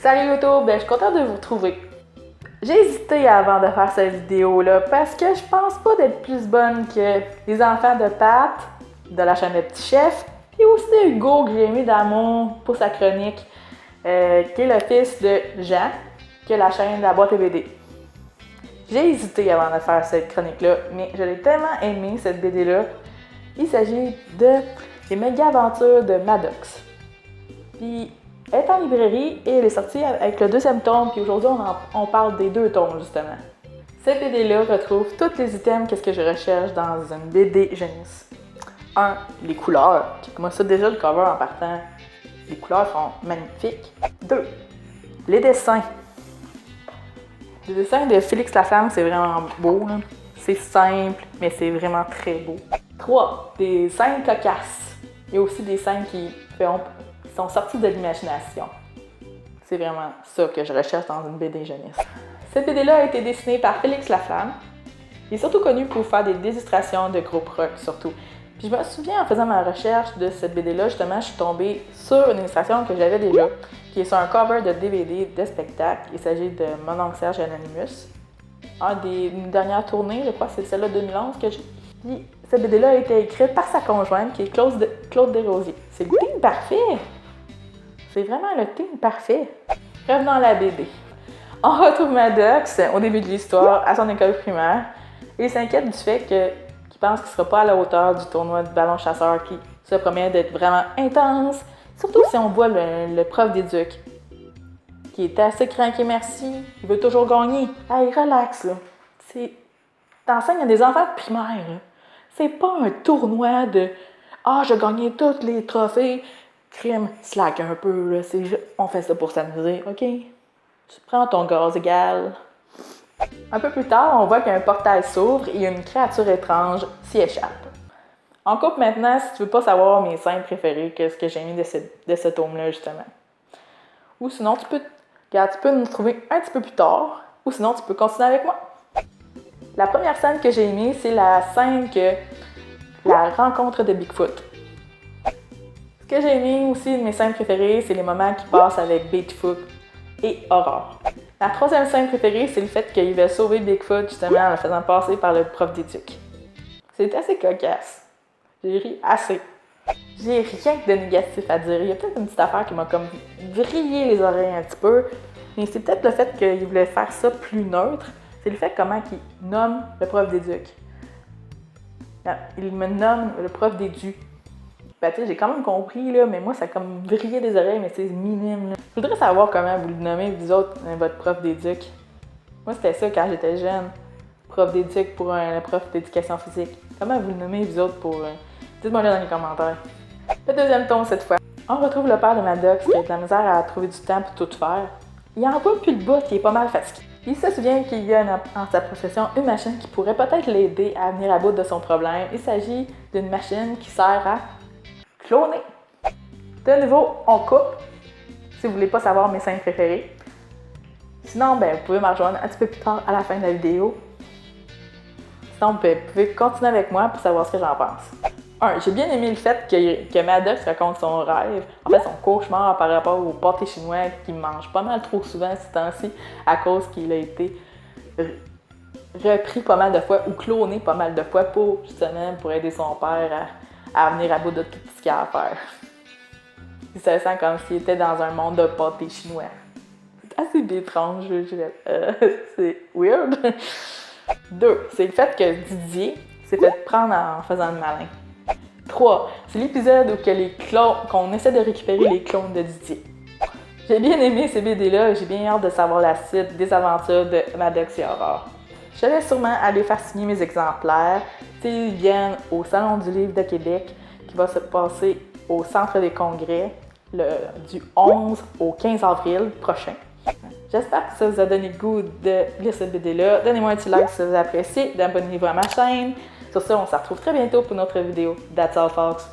Salut YouTube, je suis contente de vous retrouver. J'ai hésité avant de faire cette vidéo-là parce que je pense pas d'être plus bonne que les enfants de Pat, de la chaîne de Petit Chef, et aussi de Hugo que j'ai mis d'amour pour sa chronique, qui est le fils de Jean, qui a la chaîne de la boîte à BD. J'ai hésité avant de faire cette chronique-là, mais je l'ai tellement aimé cette BD-là. Il s'agit de Les méga aventures de Maddox. Puis, elle est en librairie et elle est sortie avec le deuxième tome, puis aujourd'hui on parle des deux tomes justement. Cette BD-là retrouve tous les items qu'est-ce que je recherche dans une BD jeunesse. 1. Les couleurs. Moi ça déjà le cover en partant, les couleurs sont magnifiques. 2. Les dessins. Les dessins de Félix Laflamme, c'est vraiment beau. C'est simple, mais c'est vraiment très beau. 3. Des scènes cocasses. Il y a aussi des scènes qui sont sorties de l'imagination. C'est vraiment ça que je recherche dans une BD jeunesse. Cette BD-là a été dessinée par Félix Laflamme. Il est surtout connu pour faire des illustrations de groupe rock, surtout. Puis je me souviens, en faisant ma recherche de cette BD-là, justement, je suis tombée sur une illustration que j'avais déjà, qui est sur un cover de DVD de spectacle. Il s'agit de Mon oncle Serge et Anonymous. Une dernière tournée, je crois, c'est celle-là de 2011 que j'ai. Puis cette BD-là a été écrite par sa conjointe, qui est Claude Desrosiers. C'est le team parfait! C'est vraiment le team parfait. Revenons à la BD. On retrouve Maddox au début de l'histoire, à son école primaire. Il s'inquiète du fait qu'il pense qu'il ne sera pas à la hauteur du tournoi de ballon chasseur qui se promet d'être vraiment intense. Surtout si on voit le prof d'éduc, qui est assez craqué merci, il veut toujours gagner. Hey, relax là. T'enseignes à des enfants de primaire. Là. C'est pas un tournoi de « Ah, j'ai gagné tous les trophées ». Crime, slack un peu, là. On fait ça pour s'amuser, ok? Tu prends ton gaz égal. Un peu plus tard, on voit qu'un portail s'ouvre et une créature étrange s'y échappe. On coupe maintenant si tu veux pas savoir mes scènes préférées, qu'est-ce que j'ai mis de ce tome-là, justement. Ou sinon, tu peux nous trouver un petit peu plus tard, ou sinon, tu peux continuer avec moi. La première scène que j'ai mise, c'est la scène la rencontre de Bigfoot. Ce que j'ai mis aussi de mes scènes préférées, c'est les moments qui passent avec Bigfoot et Aurore. La troisième scène préférée, c'est le fait qu'il va sauver Bigfoot justement en le faisant passer par le prof d'éduc. C'est assez cocasse. J'ai ri assez. J'ai rien de négatif à dire. Il y a peut-être une petite affaire qui m'a comme vrillé les oreilles un petit peu, mais c'est peut-être le fait qu'il voulait faire ça plus neutre. C'est le fait comment il nomme le prof d'éduc. Il me nomme le prof d'éduc. Ben, j'ai quand même compris, là, mais moi, ça a comme vrillé des oreilles, mais c'est minime. Là. Je voudrais savoir comment vous le nommez, vous autres, votre prof d'éduc. Moi, c'était ça quand j'étais jeune. Prof d'éduc pour un prof d'éducation physique. Comment vous le nommez, vous autres, pour... Dites-moi là dans les commentaires. Le deuxième tome, cette fois. On retrouve le père de Maddox qui a de la misère à trouver du temps pour tout faire. Il en voit plus le bout qui est pas mal fatigué. Il se souvient qu'il y a en sa possession une machine qui pourrait peut-être l'aider à venir à bout de son problème. Il s'agit d'une machine qui sert à cloner. De nouveau, on coupe, si vous voulez pas savoir mes scènes préférées. Sinon, vous pouvez me rejoindre un petit peu plus tard à la fin de la vidéo. Sinon, vous pouvez continuer avec moi pour savoir ce que j'en pense. 1. J'ai bien aimé le fait que Maddox raconte son rêve, en fait son cauchemar par rapport au pâté chinois qu'il mange pas mal trop souvent ces temps-ci à cause qu'il a été repris pas mal de fois ou cloné pas mal de fois pour aider son père à venir à bout de tout ce qu'il a à faire. Il se sent comme s'il était dans un monde de pâté chinois. C'est assez étrange, c'est weird. 2. C'est le fait que Didier s'est fait prendre en faisant le malin. 3. C'est l'épisode où qu'on essaie de récupérer les clones de Didier. J'ai bien aimé ces BD-là et j'ai bien hâte de savoir la suite des aventures de Maddox et Aurore. Je vais sûrement aller faire signer mes exemplaires s'ils viennent au Salon du Livre de Québec qui va se passer au Centre des Congrès du 11 au 15 avril prochain. J'espère que ça vous a donné le goût de lire cette BD-là. Donnez-moi un petit like si vous appréciez, abonnez-vous à ma chaîne. Sur ce, on se retrouve très bientôt pour une autre vidéo. That's all, folks!